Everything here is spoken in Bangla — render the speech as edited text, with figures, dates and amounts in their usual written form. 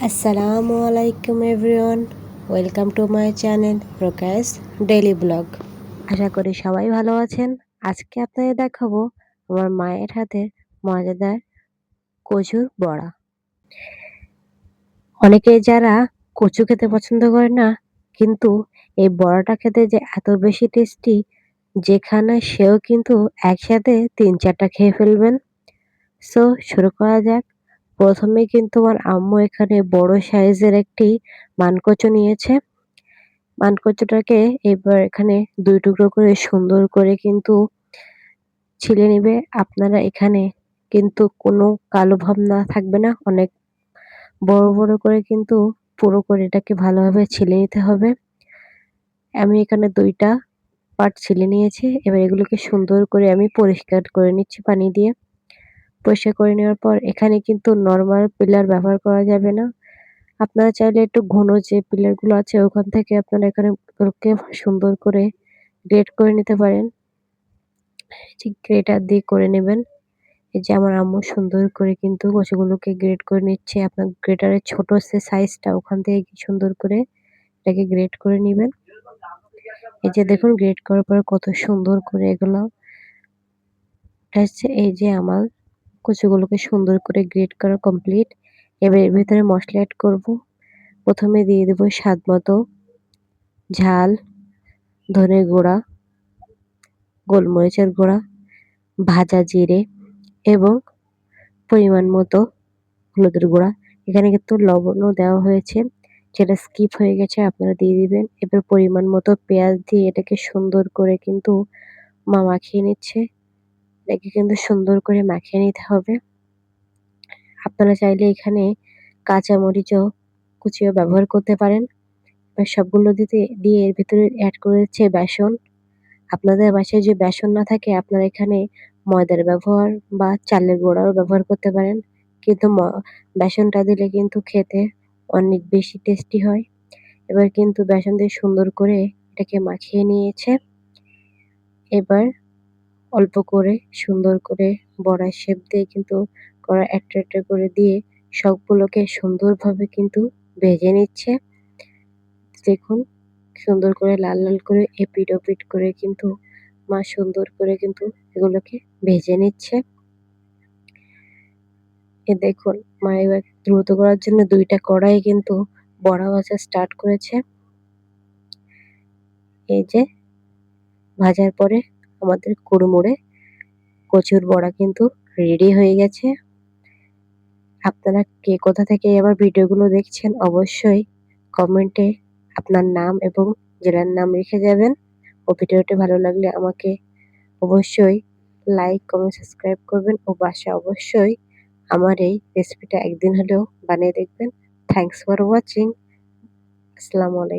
আসসালামু আলাইকুম everyone, welcome to my channel Prakash daily blog. আশা করি সবাই ভালো আছেন। আজকে আপনাদের দেখাবো আমার মায়ের হাতের মজাদার কচুর বড়া। অনেকে যারা কচু খেতে পছন্দ করে না, কিন্তু এই বড়াটা খেতে যে এত বেশি টেস্টি, যেখানে সেও কিন্তু একসাথে ৩-৪টা খেয়ে ফেলবেন। সো শুরু করা যাক। প্রথমে কিন্তু আমার আম্মু এখানে বড় সাইজের একটি মানকচু নিয়েছে। মানকচুটাকে এবার এখানে ২ টুকরো করে সুন্দর করে কিন্তু ছিলে নিবে। আপনারা এখানে কিন্তু কোনো কালো ভাব না থাকবে না। অনেক বড়, বড় করে কিন্তু পুরো করে এটাকে ভালোভাবে ছিলে নিতে হবে। আমি এখানে ২ টা পার্ট ছিলে নিয়েছি। এবার এগুলোকে সুন্দর করে আমি পরিষ্কার করে নিচ্ছি পানি দিয়ে। পরিষ্কার করে নেওয়ার পর এখানে কিন্তু নরমাল পিলার ব্যবহার করা যাবে না। আপনারা চাইলে একটু ঘন যে পিলারগুলো আছে ওখান থেকে আপনারা এখানে ওগুলোকে সুন্দর করে গ্রেট করে নিতে পারেন। ঠিক গ্রেটার দিয়ে করে নেবেন। এই যে আমার আম্মু সুন্দর করে কিন্তু কচুগুলোকে গ্রেট করে নিচ্ছে। আপনার গ্রেটারের ছোট যে সাইজটা ওখান থেকে সুন্দর করে এটাকে গ্রেট করে নিবেন। এই যে দেখুন গ্রেট করার পর কত সুন্দর করে এগুলো হচ্ছে। এই যে আমার কচুগুলোকে সুন্দর করে গ্রেট করা কমপ্লিট। এবার এর ভিতরে মসলা এড করব। প্রথমে দিয়ে দেব স্বাদমতো ঝাল, ধনে গুঁড়া, গোলমরিচের গুঁড়া, ভাজা জিরে এবং পরিমাণ মতো হলুদের গুঁড়া। এখানে কিন্তু লবণও দেওয়া হয়েছে, যেটা স্কিপ হয়ে গেছে আপনারা দিয়ে দিবেন। এবার পরিমাণ মতো পেঁয়াজ দিয়ে এটাকে সুন্দর করে কিন্তু মা মাখিয়ে নিচ্ছে। এটাকে কিন্তু সুন্দর করে মাখিয়ে নিতে হবে। আপনারা চাইলে এখানে কাঁচামরিচও কুচিও ব্যবহার করতে পারেন। এবার সবগুলো দিয়ে এর ভিতরে এড করে দিচ্ছে বেসন। আপনাদের বাসায় যদি বেসন না থাকে আপনারা এখানে ময়দার ব্যবহার বা চালের গুঁড়াও ব্যবহার করতে পারেন। কিন্তু বেসনটা দিলে কিন্তু খেতে অনেক বেশি টেস্টি হয়। এবার কিন্তু বেসন দিয়ে সুন্দর করে এটাকে মাখিয়ে নিয়েছে। এবার অল্প করে সুন্দর করে বড়ার শেপ দিয়ে কিন্তু কড়াই একটা, একটা করে দিয়ে সবগুলোকে সুন্দরভাবে কিন্তু ভেজে নিচ্ছে। দেখুন সুন্দর করে লাল, লাল করে এপিঠ ওপিঠ করে কিন্তু মা সুন্দর করে কিন্তু এগুলোকে ভেজে নিচ্ছে। দেখুন মা এবার দ্রুত করার জন্য ২ টা কড়াই কিন্তু বড়া ভাজা স্টার্ট করেছে। এই যে ভাজার পরে আমাদের কুড়মুড়ে কচুর বড়া কিন্তু রেডি হয়ে গেছে। আপনারা কে কোথা থেকে আমার ভিডিওগুলো দেখছেন অবশ্যই কমেন্টে আপনার নাম এবং জেলার নাম লিখে যাবেন। ও ভিডিওটি ভালো লাগলে আমাকে অবশ্যই লাইক, কমেন্ট, সাবস্ক্রাইব করবেন ও বাসায় অবশ্যই আমার এই রেসিপিটা একদিন হলেও বানিয়ে দেখবেন। Thanks for watching. আসসালামু আলাইকুম।